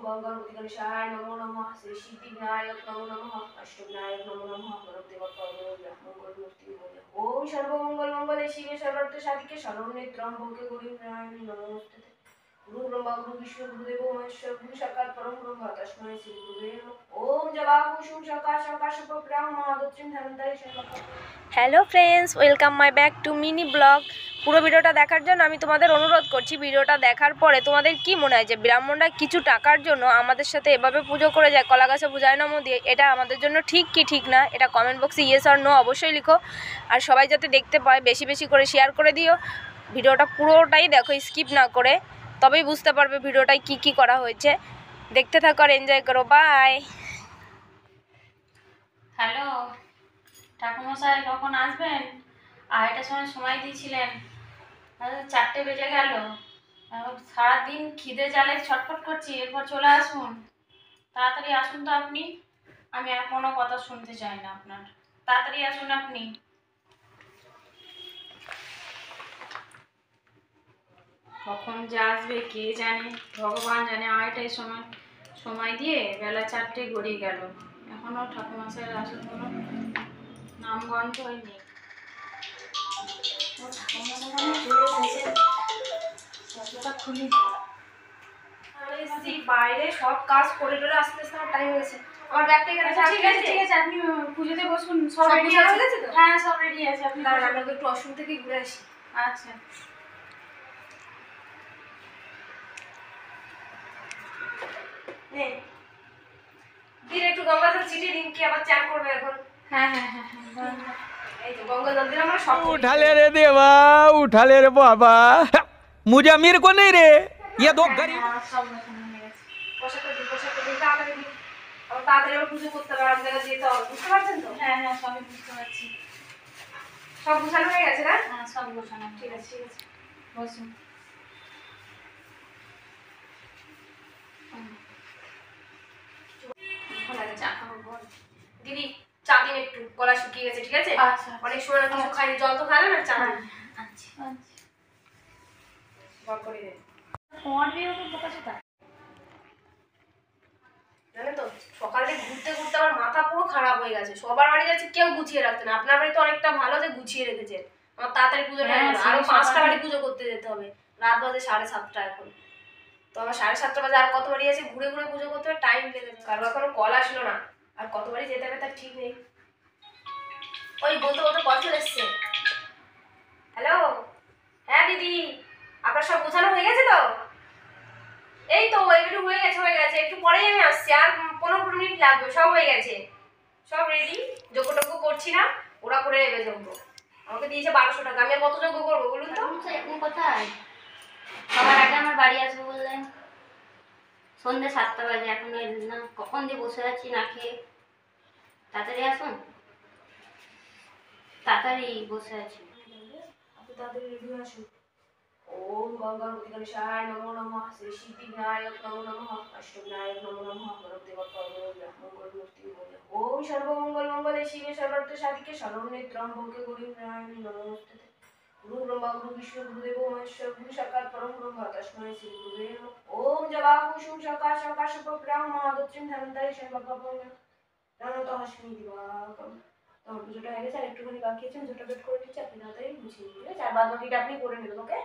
गंगानुदिगणेशाय नमो नमः श्री सिद्धिविनायक नमो नमः अष्टविनायक नमो नमः गणपतिबप्पा ओम सर्वमंगल मंगले शिवे सर्वार्थ साधिके शरण्ये त्र्यंबके गौरी नारायणी नमोस्तुते गुरु ब्रह्मा गुरु विष्णु गुरुदेवो महेश्वर गुरु साक्षात् परम ब्रह्म तस्मै श्री गुरुवे नमः ओम जलाकुसुम सकाश ब्रह्मादत्रिं Dhanvantari Shankar. Hello friends, welcome my back to mini blog. পুরো ভিডিওটা দেখার জন্য আমি তোমাদের অনুরোধ করছি, ভিডিওটা দেখার পরে তোমাদের কি মনে হয় যে ব্রাহ্মণরা কিছু টাকার জন্য আমাদের সাথে এভাবে পুজো করে যায় কলা গাছে পূজায় নমঃ দিয়ে, এটা আমাদের জন্য ঠিক কি ঠিক না, এটা কমেন্ট বক্সে ইয়েস অর নো অবশ্যই লিখো। আর সবাই যাতে দেখতে পায় বেশি বেশি করে শেয়ার করে দিও। ভিডিওটা পুরোটাই দেখো, স্কিপ না করে, তবেই বুঝতে পারবে ভিডিওটায় কি কি করা হয়েছে। দেখতে থাকো আর এনজয় করো। বাই। হ্যালো ঠাকুমশাই, কখন আসবেন? আড়াইটার সময় দিয়েছিলেন, 4টে বেজে গেল। সারাদিন খিদে জালে ছটফট করছি, এরপর চলে আসুন, তাড়াতাড়ি আসুন তো আপনি। আমি আর কোনো কথা শুনতে চাই না আপনার, তাড়াতাড়ি আসুন আপনি। কখন যে আসবে কে জানে, ভগবান জানে। আড়াইটায় সময় দিয়ে বেলা 4টে গড়িয়ে গেল, এখনো ঠাকুমশাইয়ের আসার কোনো নামগন্ধই নেই। খুলি বাইরে সব কাজ করে টরে আস্তে আস্তে আমার টাইম হয়েছে। আমার ব্যাগটা এখানে আছে। ঠিক আছে ঠিক আছে, আপনি পুজোতে বসুন, সব রেডি আছে তো? হ্যাঁ সব রেডি আছে। আপনি আমি একটু অসুখ থেকে ঘুরে আসি। আচ্ছা দিন একটু গঙ্গা জল ছিটিয়ে দিন, কি আবার চান করবে এখন? হ্যাঁ হ্যাঁ হ্যাঁ হ্যাঁ, এই তো গঙ্গা জল দিলাম। আমরা সব उठा ले रे देवा, उठा ले रे बाबा, मुझे अमीर को नहीं रे, ये दो गरीब। সব রকম হয়ে গেছে। পোশাক দিন তাড়াতাড়ি দিন। আবার তাড়াতাড়ি আবার পুজো করতে হবে, আর জায়গায় যেতে হবে, বুঝতে পারছেন তো? হ্যাঁ হ্যাঁ সবই বুঝতে পারছি। সব গুছানো হয়ে গেছে না? হ্যাঁ সব গোছানো। ঠিক আছে ঠিক আছে, বসুন। চা খাবো বল। দিদি চা দিন একটু, গলা শুকিয়ে গেছে। ঠিক আছে, আচ্ছা অনেক সময় না কিছু খাইনি, জল তো খাবে না, চা দিন। আচ্ছা আচ্ছা জল করে দেন। তোমার বিয়ে হবে বোকাচোদা। জানে তো সকালে ঘুরতে ঘুরতে আমার মাথা পুরো খারাপ হয়ে গেছে। সবার বাড়ি যাচ্ছে, কেউ গুছিয়ে রাখছে না। আপনার বাড়ি তো অনেকটা ভালো যে গুছিয়ে রেখেছে। আমার তাড়াতাড়ি পুজোটা হয়ে গেল, আরো 5টা বাড়ি পুজো করতে যেতে হবে। রাত বাজে 7:30 এখন, তো আমার 7:30 বাজে আর কত বাড়ি আছে ঘুরে ঘুরে পুজো করতে হবে, টাইম লেগে যাবে। কারো এখনো কল আসলো না, আর কত বাড়ি যেতে হবে তার ঠিক নেই। ওই বলতে বলতে কল চলে এসছে। হ্যালো, হ্যাঁ দিদি, আপনার সব গোছানো হয়ে গেছে তো? এই তো এগুলো হয়ে গেছে, একটু পরেই আমি আসছি, আর 15-20 মিনিট লাগবে। সব হয়ে গেছে, সব রেডি। যোগ্য করছি না, ওরা করে নেবে যোগ্য। আমাকে দিয়েছে 1200 টাকা, আমি আর কত যোগ্য করবো বলুন তো? আপনি কোথায়? সবার আগে আমার বাড়ি আসবো বললেন, সন্ধ্যে 7টা বাজে, এখন এলেন না। কখন দিয়ে বসে আছি না খেয়ে, তাড়াতাড়ি আসুন, তাড়াতাড়ি বসে আছি। আপনি তাড়াতাড়ি রেডি হয়ে আসুন। ओम गंगानुदिगणेशाय नमो नमः श्री सिद्धिविनायक नमो नमः अष्टविनायक नमो नमः गणपतिबप्पा ओम सर्वमंगल मंगले शिवे सर्वार्थ साधिके शरण्ये त्र्यंबके गौरी नारायणी नमोस्तुते गुरु ब्रह्मा गुरु विष्णु गुरुदेवो महेश्वर गुरु साक्षात् परम ब्रह्म तस्मै श्री गुरुवे नमः ओम जलाकुसुम सकाश ब्रह्मादत्रिं धनंतरि शंकर हस्मि दिवाकरं। তো পুজোটা হয়ে গেছে, আর একটুখানি বাকি আছে, পুজোটা বেট করে দিচ্ছি। আপনি তাড়াতাড়ি গুছিয়ে নিন, ঠিক আছে? আর বাদ বাকিটা আপনি করে নেবেন, ওকে?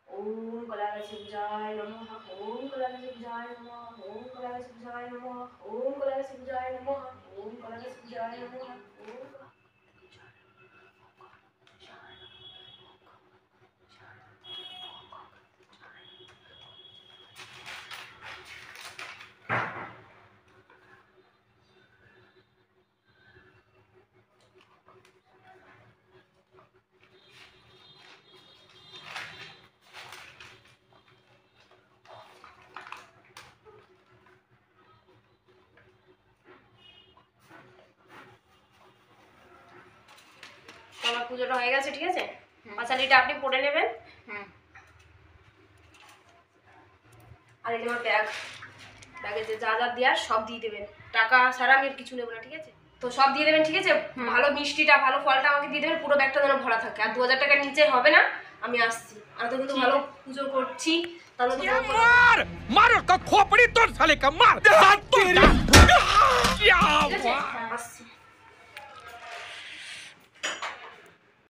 ओम कलागाछी पूजाय नमः, ओम कलागाछी पूजाय नमः, ओम कलागाछी पूजाय नमः, ओम कलागाछी पूजाय नमः, ओम कलागाछी पूजाय नमः, ओम আমার পুজোটা হয়ে গেছে, ঠিক আছে? পাঁচালিটা আপনি পড়ে নেবেন। হ্যাঁ, আর এই যে আমার ব্যাগে যে যা যা দেওয়ার সব দিয়ে দেবেন, টাকা ছাড়া আমি আর কিছু নেবো না, ঠিক আছে? তো সব দিয়ে দেবেন, ঠিক আছে? ভালো মিষ্টিটা ভালো ফলটা আমাকে দিয়ে দেবেন, পুরো ব্যাগটা যেন ভরা থাকে। আর 2000 টাকার নিচে হবে না, আমি আসছি। আমি তো কিন্তু ভালো পুজো করছি, তাহলে मार का खोपड़ी तो साले का मार